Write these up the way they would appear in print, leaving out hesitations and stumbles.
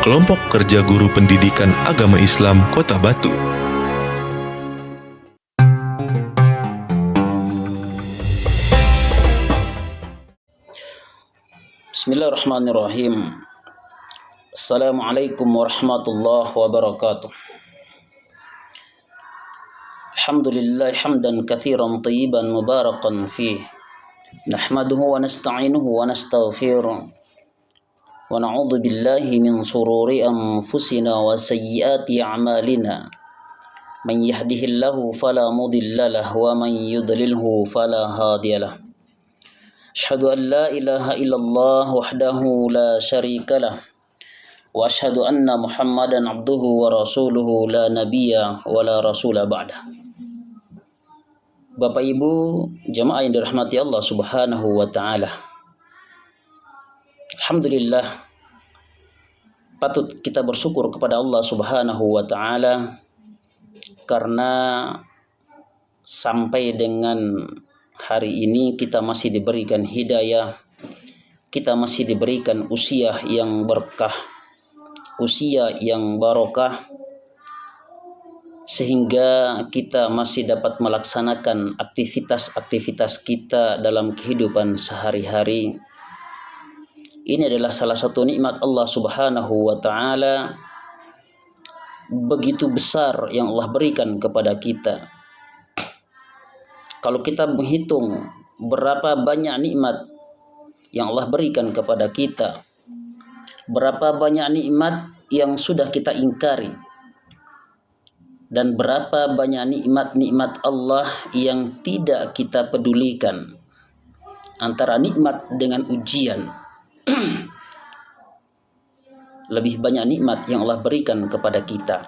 Kelompok Kerja Guru Pendidikan Agama Islam Kota Batu. Bismillahirrahmanirrahim. Assalamualaikum warahmatullahi wabarakatuh. Alhamdulillah hamdan katsiran tayyiban mubarakan fih. Nahmaduhu wa nasta'inuhu wa nastaghfiruh. Wa na'udzu billahi min shururi anfusina wa sayyiati a'malina. Man yahdihillahu fala mudilla lahu wa man yudlilhu fala hadiyalah. Asyhadu an la ilaha illallah wahdahu la syarika lah. Wa asyhadu anna Muhammadan abduhu wa rasuluhu la nabiyya wa la rasula ba'dah. Bapak Ibu jemaah yang dirahmati Allah Subhanahu wa taala. Alhamdulillah, patut kita bersyukur kepada Allah Subhanahu wa taala karena sampai dengan hari ini kita masih diberikan hidayah, kita masih diberikan usia yang berkah, usia yang barokah, sehingga kita masih dapat melaksanakan aktivitas-aktivitas kita dalam kehidupan sehari-hari. Ini adalah salah satu nikmat Allah Subhanahu wa taala begitu besar yang Allah berikan kepada kita. Kalau kita menghitung berapa banyak nikmat yang Allah berikan kepada kita, berapa banyak nikmat yang sudah kita ingkari, dan berapa banyak nikmat-nikmat Allah yang tidak kita pedulikan, antara nikmat dengan ujian. Lebih banyak nikmat yang Allah berikan kepada kita.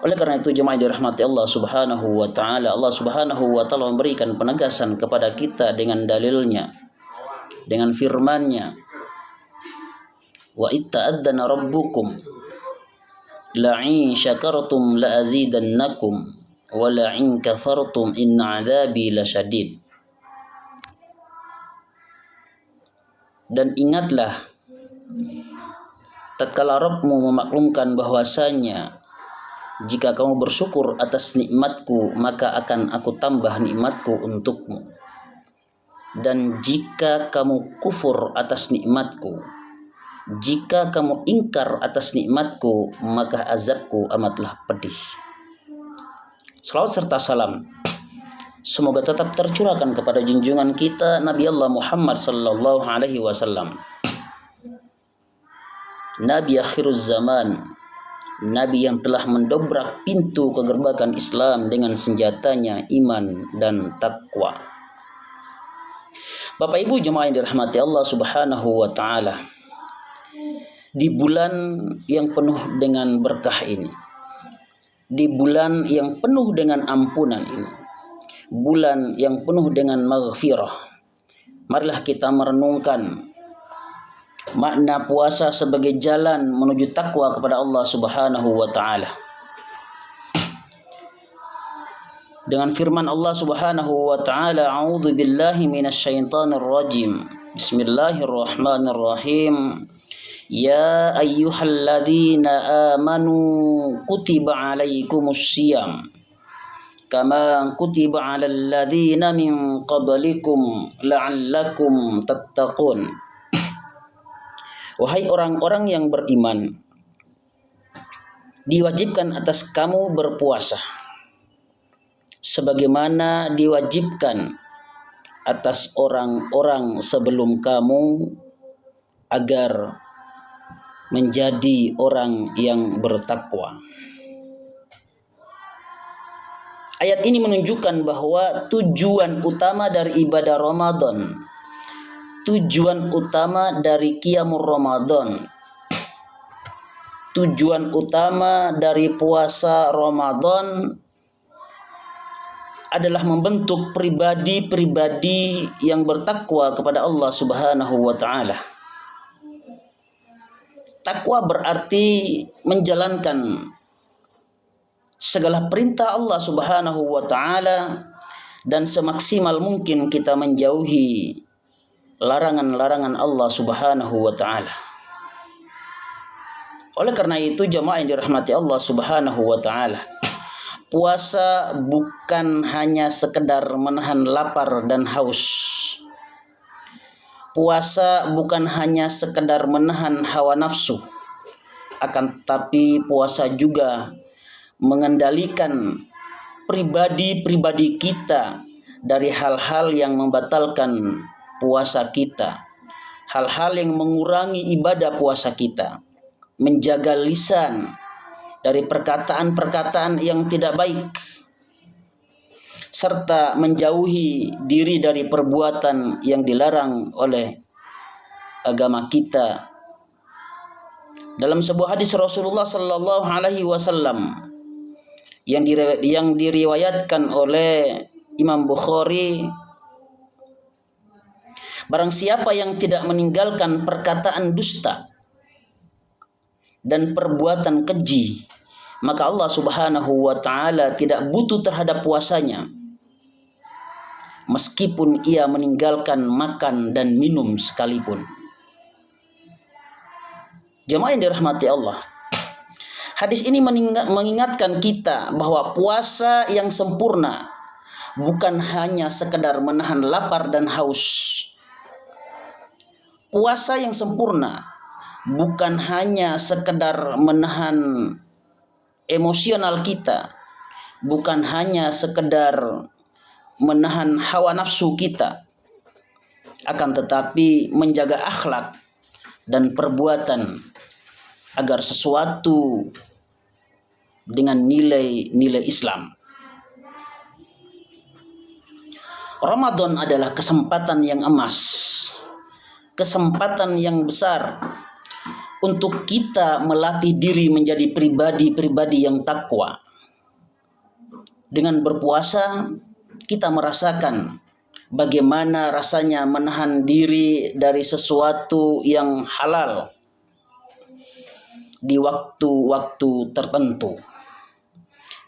Oleh karena itu jemaah yang dirahmati Allah Subhanahu wa taala, Allah Subhanahu wa taala memberikan penegasan kepada kita dengan dalilnya, dengan firman-Nya. Wa itta'adzana rabbukum la'in syakartum la'azidannakum wa la'in kafartum inna 'adzabi lasyadid. Dan ingatlah tatkala Rabbmu memaklumkan bahwasanya jika kamu bersyukur atas nikmatku, maka akan aku tambah nikmatku untukmu. Dan jika kamu kufur atas nikmatku, jika kamu ingkar atas nikmatku, maka azabku amatlah pedih. Salawat serta salam semoga tetap tercurahkan kepada junjungan kita Nabi Allah Muhammad sallallahu alaihi wasallam, Nabi akhiruz zaman, Nabi yang telah mendobrak pintu kegerbakan Islam dengan senjatanya iman dan takwa. Bapak Ibu jemaah yang dirahmati Allah Subhanahu wa taala, di bulan yang penuh dengan berkah ini, di bulan yang penuh dengan ampunan ini, bulan yang penuh dengan maghfirah, marilah kita merenungkan makna puasa sebagai jalan menuju takwa kepada Allah Subhanahu wa taala. Dengan firman Allah Subhanahu wa taala, a'udzu billahi minasyaitonir rajim. Bismillahirrahmanirrahim. Ya ayyuhalladzina amanu kutiba alaikumussyiyam kama kutiba 'alal ladzina min qablikum la'allakum tattaqun. Wahai orang-orang yang beriman, diwajibkan atas kamu berpuasa sebagaimana diwajibkan atas orang-orang sebelum kamu agar menjadi orang yang bertakwa. Ayat ini menunjukkan bahwa tujuan utama dari ibadah Ramadan, tujuan utama dari qiyamul Ramadan, tujuan utama dari puasa Ramadan adalah membentuk pribadi-pribadi yang bertakwa kepada Allah Subhanahu wa taala. Takwa berarti menjalankan segala perintah Allah Subhanahu wa taala dan semaksimal mungkin kita menjauhi larangan-larangan Allah Subhanahu wa taala. Oleh karena itu jamaah yang dirahmati Allah Subhanahu wa taala, puasa bukan hanya sekedar menahan lapar dan haus. Puasa bukan hanya sekedar menahan hawa nafsu, akan tetapi puasa juga mengendalikan pribadi-pribadi kita dari hal-hal yang membatalkan puasa kita, hal-hal yang mengurangi ibadah puasa kita, menjaga lisan dari perkataan-perkataan yang tidak baik, serta menjauhi diri dari perbuatan yang dilarang oleh agama kita. Dalam sebuah hadis Rasulullah sallallahu alaihi wasallam yang diriwayatkan oleh Imam Bukhari, barang siapa yang tidak meninggalkan perkataan dusta dan perbuatan keji, maka Allah Subhanahu wa taala tidak butuh terhadap puasanya, meskipun ia meninggalkan makan dan minum sekalipun. Jemaah yang dirahmati Allah, hadis ini mengingatkan kita bahwa puasa yang sempurna bukan hanya sekedar menahan lapar dan haus. Puasa yang sempurna bukan hanya sekedar menahan emosional kita, bukan hanya sekedar menahan hawa nafsu kita, akan tetapi menjaga akhlak dan perbuatan agar sesuatu dengan nilai-nilai Islam. Ramadan adalah kesempatan yang emas, kesempatan yang besar untuk kita melatih diri menjadi pribadi-pribadi yang takwa. Dengan berpuasa, kita merasakan bagaimana rasanya menahan diri dari sesuatu yang halal di waktu-waktu tertentu.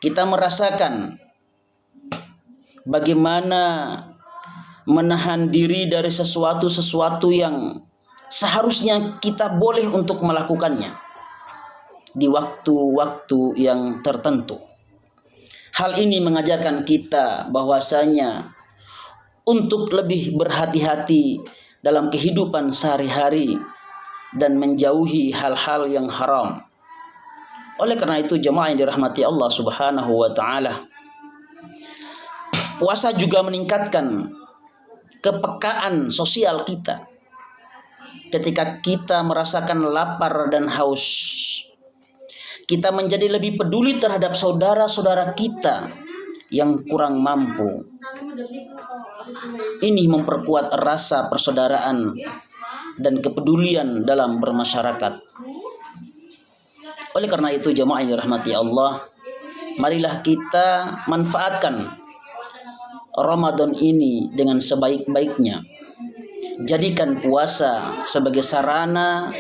Kita merasakan bagaimana menahan diri dari sesuatu yang seharusnya kita boleh untuk melakukannya di waktu-waktu yang tertentu. Hal ini mengajarkan kita bahwasanya untuk lebih berhati-hati dalam kehidupan sehari-hari dan menjauhi hal-hal yang haram. Oleh karena itu jemaah yang dirahmati Allah Subhanahu wa taala, puasa juga meningkatkan kepekaan sosial kita. Ketika kita merasakan lapar dan haus, kita menjadi lebih peduli terhadap saudara-saudara kita yang kurang mampu. Ini memperkuat rasa persaudaraan dan kepedulian dalam bermasyarakat. Oleh karena itu jemaah yang dirahmati Allah, marilah kita manfaatkan Ramadan ini dengan sebaik-baiknya. Jadikan puasa sebagai sarana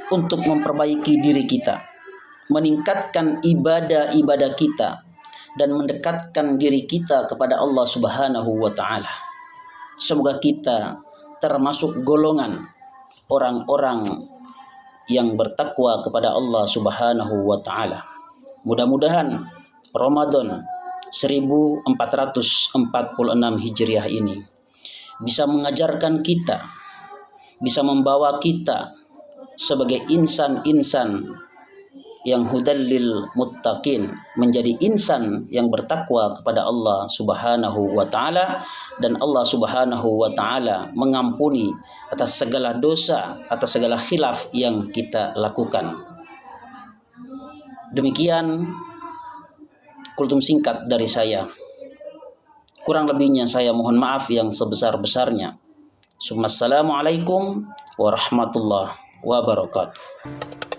untuk memperbaiki diri kita, meningkatkan ibadah-ibadah kita, dan mendekatkan diri kita kepada Allah Subhanahu wa taala. Semoga kita termasuk golongan orang-orang yang bertakwa kepada Allah Subhanahu wa taala. Mudah-mudahan Ramadan 1446 Hijriah ini bisa mengajarkan kita, bisa membawa kita sebagai insan-insan yang hudallil muttaqin, menjadi insan yang bertakwa kepada Allah Subhanahu wa taala, dan Allah Subhanahu wa taala mengampuni atas segala dosa, atas segala khilaf yang kita lakukan. Demikian kultum singkat dari saya. Kurang lebihnya saya mohon maaf yang sebesar-besarnya. Assalamualaikum warahmatullahi wabarakatuh.